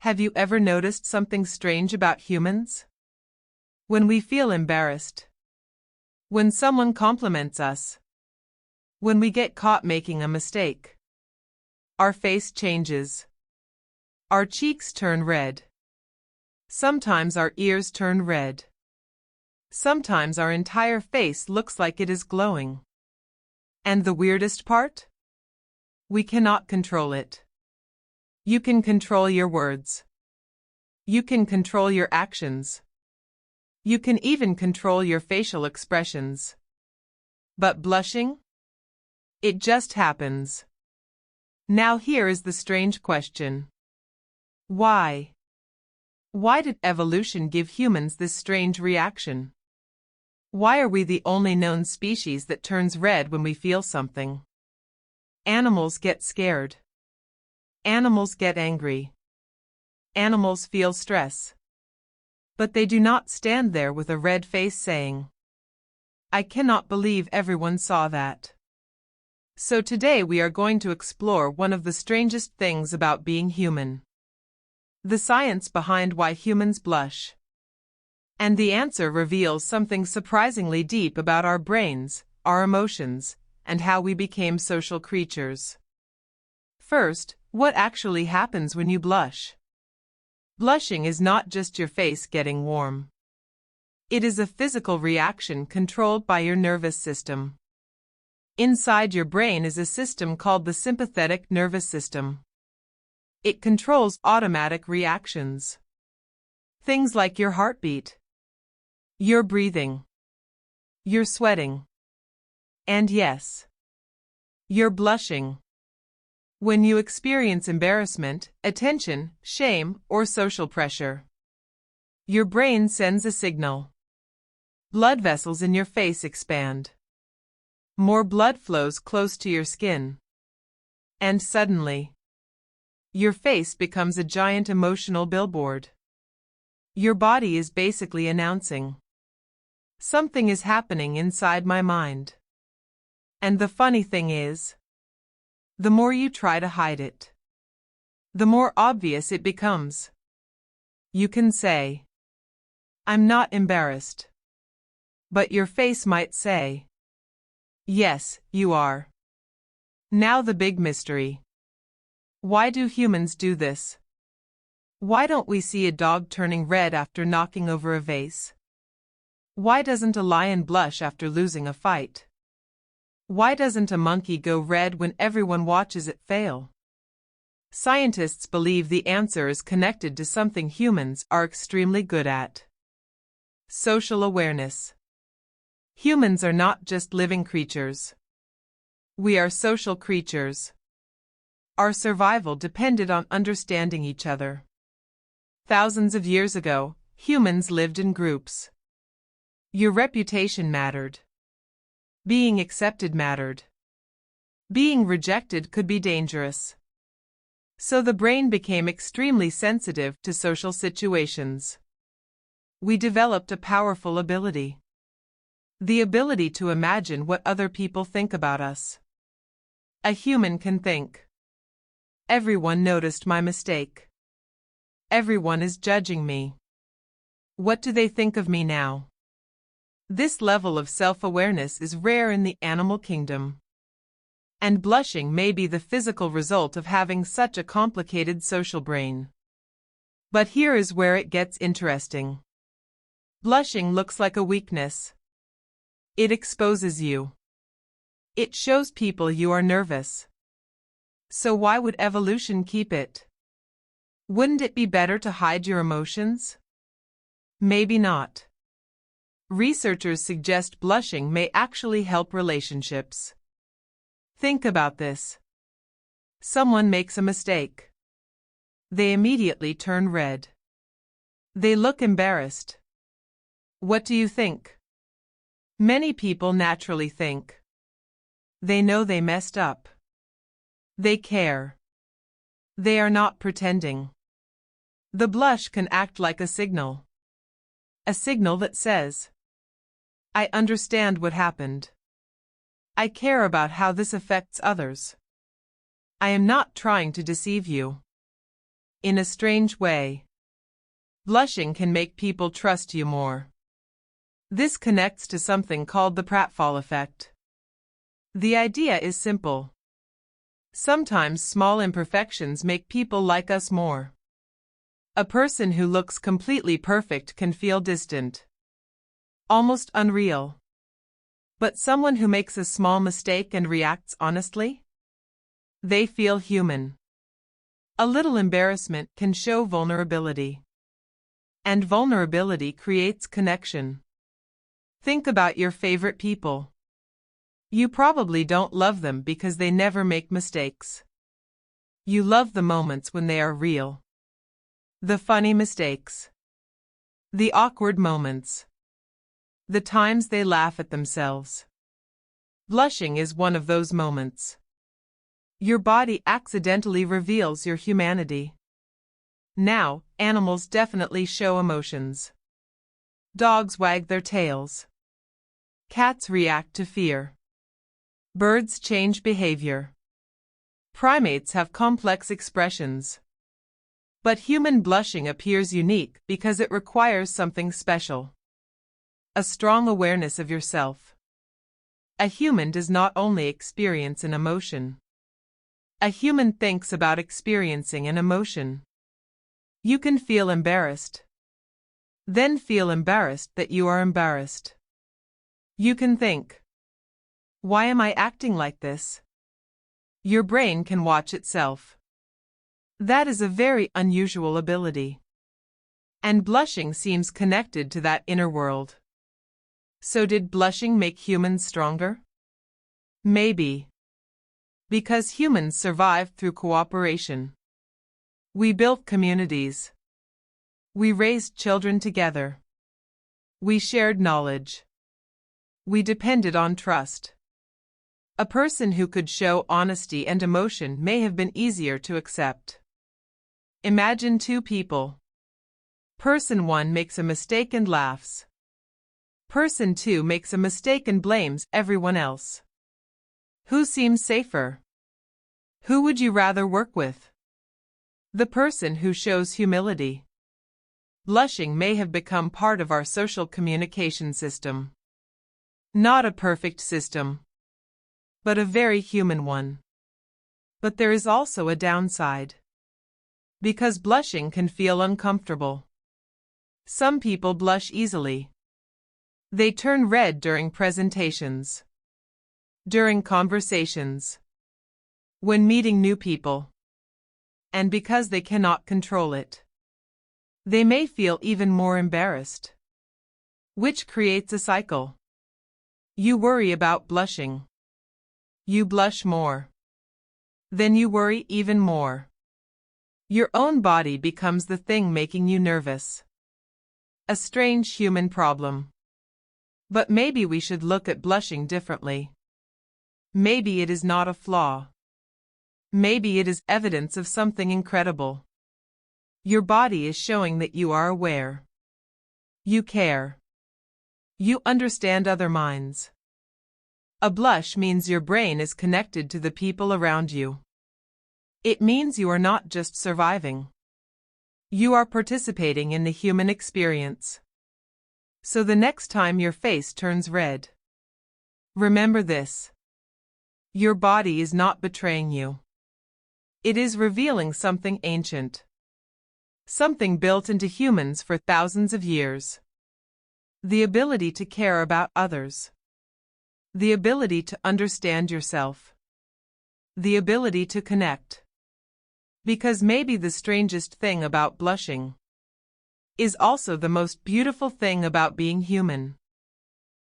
Have you ever noticed something strange about humans? When we feel embarrassed. When someone compliments us. When we get caught making a mistake. Our face changes. Our cheeks turn red. Sometimes our ears turn red. Sometimes our entire face looks like it is glowing. And the weirdest part? We cannot control it. You can control your words. You can control your actions. You can even control your facial expressions. But blushing? It just happens. Now here is the strange question. Why? Why did evolution give humans this strange reaction? Why are we the only known species that turns red when we feel something? Animals get scared. Animals get angry. Animals feel stress. But they do not stand there with a red face saying, "I cannot believe everyone saw that." So today we are going to explore one of the strangest things about being human. The science behind why humans blush. And the answer reveals something surprisingly deep about our brains, our emotions, and how we became social creatures. First, what actually happens when you blush? Blushing is not just your face getting warm. It is a physical reaction controlled by your nervous system. Inside your brain is a system called the sympathetic nervous system. It controls automatic reactions. Things like your heartbeat, your breathing, your sweating, and yes, your blushing. When you experience embarrassment, attention, shame, or social pressure, your brain sends a signal. Blood vessels in your face expand. More blood flows close to your skin. And suddenly, your face becomes a giant emotional billboard. Your body is basically announcing, "Something is happening inside my mind." And the funny thing is, the more you try to hide it, the more obvious it becomes. You can say, "I'm not embarrassed." But your face might say, "Yes, you are." Now the big mystery. Why do humans do this? Why don't we see a dog turning red after knocking over a vase? Why doesn't a lion blush after losing a fight? Why doesn't a monkey go red when everyone watches it fail? Scientists believe the answer is connected to something humans are extremely good at. Social awareness. Humans are not just living creatures. We are social creatures. Our survival depended on understanding each other. Thousands of years ago, humans lived in groups. Your reputation mattered. Being accepted mattered. Being rejected could be dangerous. So the brain became extremely sensitive to social situations. We developed a powerful ability. The ability to imagine what other people think about us. A human can think, "Everyone noticed my mistake. Everyone is judging me. What do they think of me now?" This level of self-awareness is rare in the animal kingdom. And blushing may be the physical result of having such a complicated social brain. But here is where it gets interesting. Blushing looks like a weakness. It exposes you. It shows people you are nervous. So why would evolution keep it? Wouldn't it be better to hide your emotions? Maybe not. Researchers suggest blushing may actually help relationships. Think about this. Someone makes a mistake. They immediately turn red. They look embarrassed. What do you think? Many people naturally think, they know they messed up. They care. They are not pretending. The blush can act like a signal. A signal that says, "I understand what happened. I care about how this affects others. I am not trying to deceive you." In a strange way, blushing can make people trust you more. This connects to something called the pratfall effect. The idea is simple. Sometimes small imperfections make people like us more. A person who looks completely perfect can feel distant, almost unreal. But someone who makes a small mistake and reacts honestly? They feel human. A little embarrassment can show vulnerability. And vulnerability creates connection. Think about your favorite people. You probably don't love them because they never make mistakes. You love the moments when they are real. The funny mistakes. The awkward moments. The times they laugh at themselves. Blushing is one of those moments. Your body accidentally reveals your humanity. Now, animals definitely show emotions. Dogs wag their tails. Cats react to fear. Birds change behavior. Primates have complex expressions. But human blushing appears unique because it requires something special. A strong awareness of yourself. A human does not only experience an emotion. A human thinks about experiencing an emotion. You can feel embarrassed. Then feel embarrassed that you are embarrassed. You can think, why am I acting like this? Your brain can watch itself. That is a very unusual ability. And blushing seems connected to that inner world. So did blushing make humans stronger? Maybe. Because humans survived through cooperation. We built communities. We raised children together. We shared knowledge. We depended on trust. A person who could show honesty and emotion may have been easier to accept. Imagine two people. Person 1 makes a mistake and laughs. Person 2 makes a mistake and blames everyone else. Who seems safer? Who would you rather work with? The person who shows humility. Blushing may have become part of our social communication system. Not a perfect system, but a very human one. But there is also a downside. Because blushing can feel uncomfortable. Some people blush easily. They turn red during presentations. During conversations. When meeting new people. And because they cannot control it. They may feel even more embarrassed. Which creates a cycle. You worry about blushing. You blush more. Then you worry even more. Your own body becomes the thing making you nervous. A strange human problem. But maybe we should look at blushing differently. Maybe it is not a flaw. Maybe it is evidence of something incredible. Your body is showing that you are aware. You care. You understand other minds. A blush means your brain is connected to the people around you. It means you are not just surviving. You are participating in the human experience. So the next time your face turns red, remember this. Your body is not betraying you. It is revealing something ancient. Something built into humans for thousands of years. The ability to care about others. The ability to understand yourself. The ability to connect. Because maybe the strangest thing about blushing is also the most beautiful thing about being human.